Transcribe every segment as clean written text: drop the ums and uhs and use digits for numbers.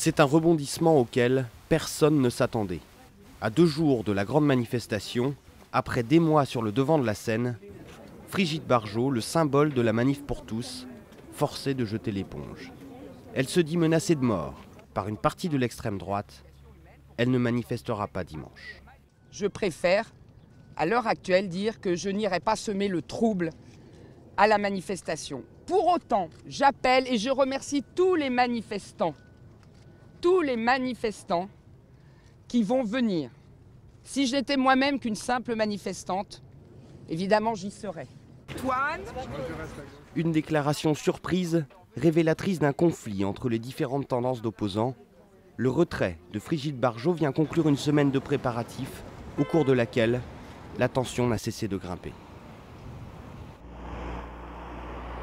C'est un rebondissement auquel personne ne s'attendait. À 2 jours de la grande manifestation, après des mois sur le devant de la scène, Brigitte Bardot, le symbole de la manif pour tous, forcée de jeter l'éponge. Elle se dit menacée de mort par une partie de l'extrême droite. Elle ne manifestera pas dimanche. Je préfère, à l'heure actuelle, dire que je n'irai pas semer le trouble à la manifestation. Pour autant, j'appelle et je remercie tous les manifestants qui vont venir. Si j'étais moi-même qu'une simple manifestante, évidemment j'y serais. Une déclaration surprise, révélatrice d'un conflit entre les différentes tendances d'opposants. Le retrait de Brigitte Bardot vient conclure une semaine de préparatifs au cours de laquelle la tension n'a cessé de grimper.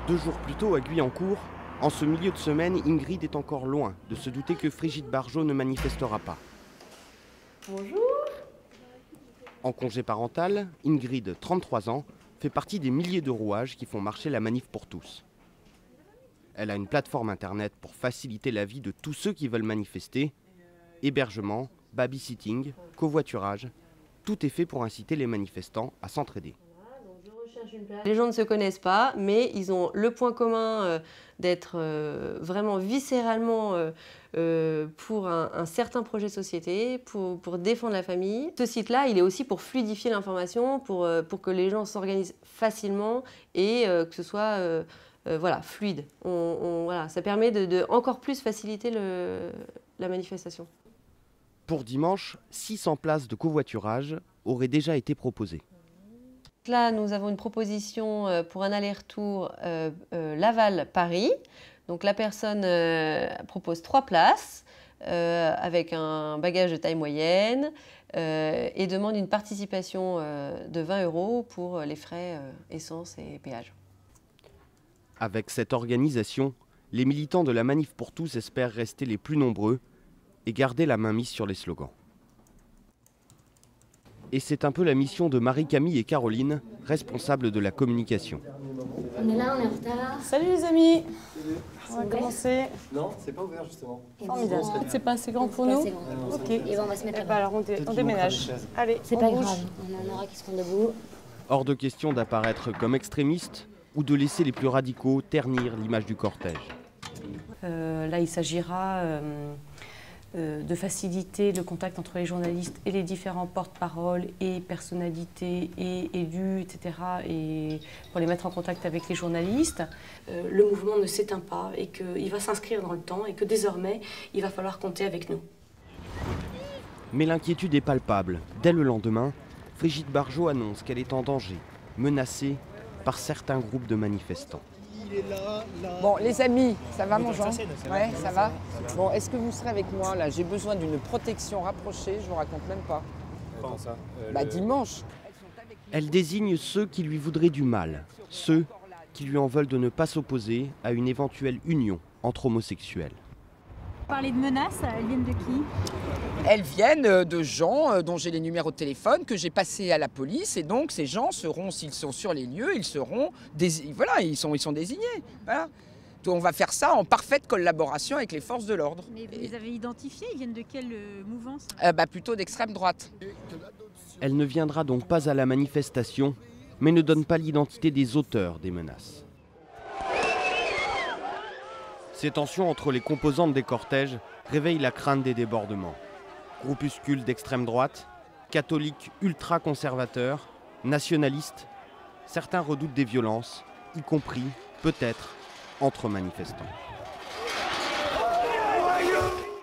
2 jours plus tôt à Guyancourt, en ce milieu de semaine, Ingrid est encore loin de se douter que Brigitte Bardot ne manifestera pas. Bonjour. En congé parental, Ingrid, 33 ans, fait partie des milliers de rouages qui font marcher la manif pour tous. Elle a une plateforme internet pour faciliter la vie de tous ceux qui veulent manifester. Hébergement, babysitting, covoiturage, tout est fait pour inciter les manifestants à s'entraider. Les gens ne se connaissent pas, mais ils ont le point commun d'être vraiment viscéralement pour un certain projet de société, pour défendre la famille. Ce site-là, il est aussi pour fluidifier l'information, pour que les gens s'organisent facilement et que ce soit voilà, fluide. Voilà, ça permet de encore plus faciliter la manifestation. Pour dimanche, 600 places de covoiturage auraient déjà été proposées. Là, nous avons une proposition pour un aller-retour Laval-Paris. Donc la personne propose 3 places avec un bagage de taille moyenne et demande une participation de 20 € pour les frais essence et péage. Avec cette organisation, les militants de la Manif pour tous espèrent rester les plus nombreux et garder la main mise sur les slogans. Et c'est un peu la mission de Marie-Camille et Caroline, responsables de la communication. On est là, on est en retard. Salut les amis. On va commencer. Non, c'est pas ouvert justement. Formidable. C'est pas assez grand pour nous. Ok. Et ben, on va se mettre Alors on déménage. Allez, c'est pas grave, on en aura qui seront debout. Hors de question d'apparaître comme extrémiste ou de laisser les plus radicaux ternir l'image du cortège. Là, il s'agira de faciliter le contact entre les journalistes et les différents porte-paroles et personnalités et élus, etc. et pour les mettre en contact avec les journalistes. Le mouvement ne s'éteint pas et qu'il va s'inscrire dans le temps et que désormais, il va falloir compter avec nous. Mais l'inquiétude est palpable. Dès le lendemain, Brigitte Bardot annonce qu'elle est en danger, menacée par certains groupes de manifestants. Bon, les amis, ça va mon Jean? Ouais, ça va. Bon, est-ce que vous serez avec moi là? J'ai besoin d'une protection rapprochée, je vous raconte même pas. Comment ça Dimanche. Elle désigne ceux qui lui voudraient du mal, ceux qui lui en veulent de ne pas s'opposer à une éventuelle union entre homosexuels. Vous parlez de menaces, elles viennent de qui? Elles viennent de gens dont j'ai les numéros de téléphone, que j'ai passés à la police, et donc ces gens seront, s'ils sont sur les lieux, ils seront voilà, ils sont désignés. Voilà. Donc on va faire ça en parfaite collaboration avec les forces de l'ordre. Mais vous les avez identifiés, ils viennent de quelle mouvance? Plutôt d'extrême droite. Elle ne viendra donc pas à la manifestation, mais ne donne pas l'identité des auteurs des menaces. Ces tensions entre les composantes des cortèges réveillent la crainte des débordements. Groupuscules d'extrême droite, catholiques ultra-conservateurs, nationalistes, certains redoutent des violences, y compris, peut-être, entre manifestants.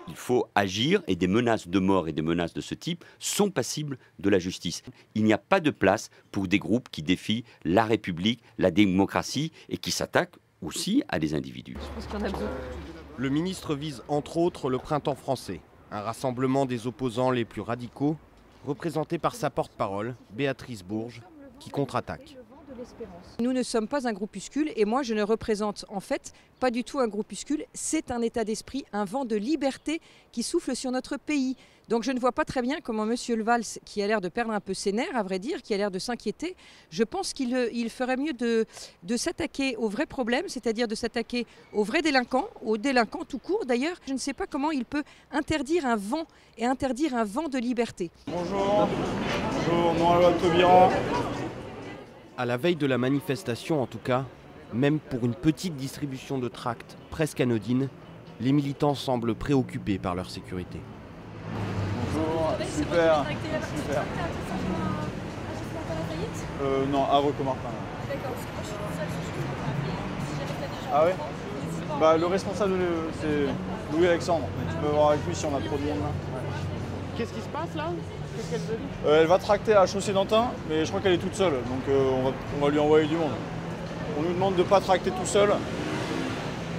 Il faut agir et des menaces de mort et des menaces de ce type sont passibles de la justice. Il n'y a pas de place pour des groupes qui défient la République, la démocratie et qui s'attaquent aussi à des individus. Le ministre vise entre autres le Printemps français, un rassemblement des opposants les plus radicaux, représenté par sa porte-parole, Béatrice Bourges, qui contre-attaque. Nous ne sommes pas un groupuscule et moi je ne représente en fait pas du tout un groupuscule, c'est un état d'esprit, un vent de liberté qui souffle sur notre pays. Donc je ne vois pas très bien comment M. Levalls, qui a l'air de perdre un peu ses nerfs, à vrai dire, qui a l'air de s'inquiéter, je pense qu'il ferait mieux de s'attaquer aux vrais problèmes, c'est-à-dire de s'attaquer aux vrais délinquants, aux délinquants tout court. D'ailleurs, je ne sais pas comment il peut interdire un vent et interdire un vent de liberté. Bonjour, bonjour, Noël Taubira. À la veille de la manifestation en tout cas, même pour une petite distribution de tracts presque anodine, les militants semblent préoccupés par leur sécurité. Bonjour, super. Non, à Recomartin. D'accord, parce que moi je suis toute seule, si jamais t'as des gens. Ah ouais bah, le responsable, c'est Louis-Alexandre. Tu peux voir avec lui si on a trop de monde là. Ouais. Qu'est-ce qui se passe là? Elle va tracter à la chaussée d'Antin, mais je crois qu'elle est toute seule, donc on va lui envoyer du monde. On nous demande de ne pas tracter tout seul,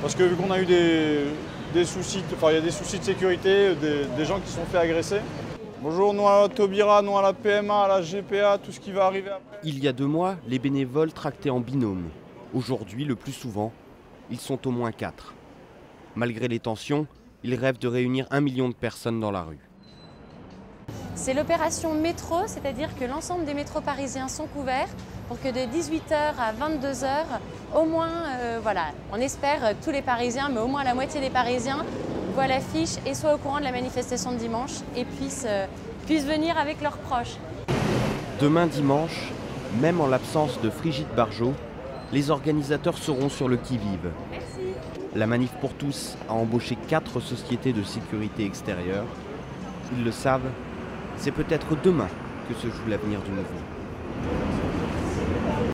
parce que vu qu'on a eu des soucis, enfin il y a des soucis de sécurité, des gens qui se sont fait agresser. Bonjour, nous à la Taubira, nous à la PMA, à la GPA, tout ce qui va arriver après. Il y a 2 mois, les bénévoles tractaient en binôme. Aujourd'hui, le plus souvent, ils sont au moins 4. Malgré les tensions, ils rêvent de réunir 1 million de personnes dans la rue. C'est l'opération métro, c'est-à-dire que l'ensemble des métros parisiens sont couverts pour que de 18h à 22h, au moins, voilà, on espère tous les Parisiens, mais au moins la moitié des Parisiens voient l'affiche et soient au courant de la manifestation de dimanche et puissent venir avec leurs proches. Demain dimanche, même en l'absence de Brigitte Bardot, les organisateurs seront sur le qui-vive. La Manif pour tous a embauché 4 sociétés de sécurité extérieure. Ils le savent, c'est peut-être demain que se joue l'avenir du mouvement.